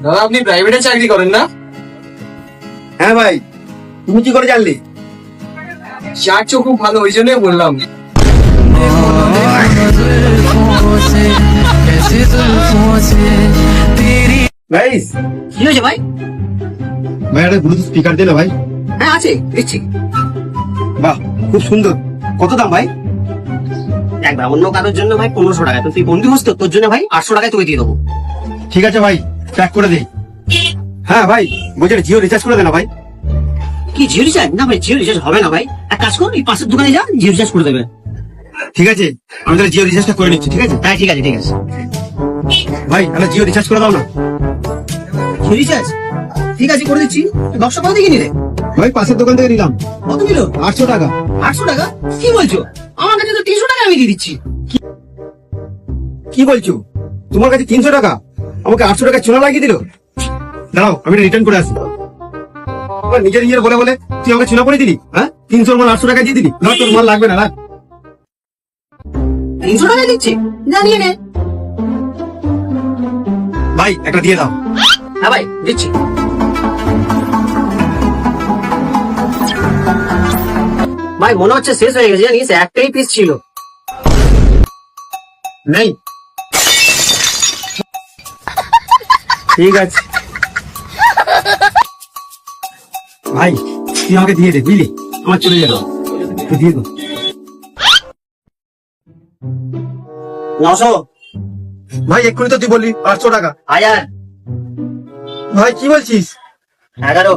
দাদা আপনি প্রাইভেটে চাকরি করেন না? হ্যাঁ ভাই, তুমি কি করে জানলে? চার্জও খুব ভালো, ওই জন্যই বললাম। গাইস, কি হয়েছে ভাই? ভাই একটা ব্লুটুথ স্পিকার দিলে ভাই। হ্যাঁ আছে, দিচ্ছি। বাহ, খুব সুন্দর। কত দাম ভাই? একবার অন্য কারোর জন্য ভাই 1500 টাকা, তো তুই বন্ধু হোস তো, তোর জন্য ভাই 800 টাকায় তোকে দিয়ে দেবো। ঠিক আছে ভাই, প্যাক করে দিই। হ্যাঁ ভাই, বলছি জিও রিচার্জ করে দে না ভাই। কি জিও রিচার্জ? না ভাই, জিও রিচার্জ হবে না ভাই। এক কাজ কর, এই পাশের দোকানে যা, জিও রিচার্জ করে দেবে। ঠিক আছে, আমি তাহলে জিও রিচার্জটা করে নিচ্ছি। ঠিক আছে হ্যাঁ ঠিক আছে, ঠিক আছে। ভাই, তাহলে জিও রিচার্জ করে দাও না। জিও রিচার্জ ঠিক আছে, করে দিচ্ছি। বক্সটা কত দিয়ে নিলে? ভাই পাশের দোকান থেকে নিলাম, কত নিল? 800 টাকা। 800 টাকা? কি বলছো? আমার কাছে তো 300 টাকা আমি দিয়ে দিচ্ছি। কি বলছো? তোমার কাছে 300 টাকা, আমাকে 800 টাকা চুনা লাগিয়ে দিল। দাঁড়াও, আমি রিটার্ন করে আসি। আমার নিজের নিজের বলে বলে তুই আমাকে চুনা করে দিলি। হ্যাঁ, 300 মাল 800 টাকা দিয়ে দিলি। না, তোর মাল লাগবে না। রাখ। 300 টাকা দিচ্ছি, জানিয়ে নে। ভাই একটা দিয়ে দাও। হ্যাঁ ভাই, দিচ্ছি। ভাই মনে হচ্ছে শেষ হয়ে গেছে, জানিস? একটাই পিস ছিল। নেই। ঠিক আছে ভাই, তুই আমাকে দিয়ে দে, বুঝলি? আমার চলে যাবে, তুই দিয়ে দে। 900, ভাই এক্ষুনি তো তুই বললি 800 টাকা। 1000, ভাই কি বলছিস? 11,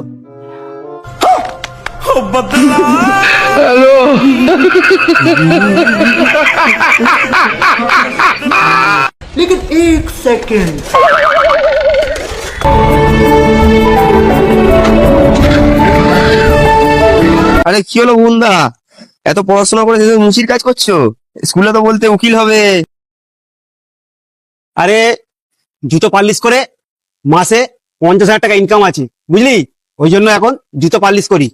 लेकिन एक सेकंड। আরে কি হলো বুন্দা, এত পড়াশোনা করে শেষে মুচির কাজ করছো? স্কুলে তো বলতে উকিল হবে। আরে জুতো পালিশ করে মাসে 50,000 টাকা ইনকাম আছে, বুঝলি? ওই জন্য এখন জুতো পালিশ করি।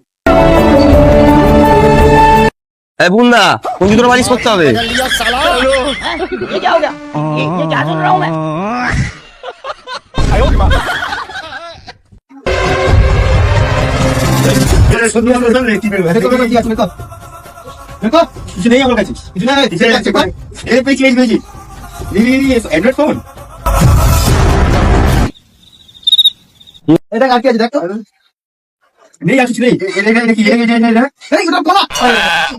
এই বুন্দা, কোন জুতোর পালিশ করতে হবে? কিছু নেই আমার কাছে, কিছু নেই। পেয়েছি অ্যান্ড্রয়েড ফোন। এটা কার কি আছে দেখ তো। নেই, আর কিছু নেই।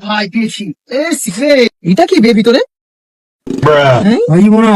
ভাই পেয়েছি। সিক্রেট। এটা কি বে ভিতরে? ভাই মনে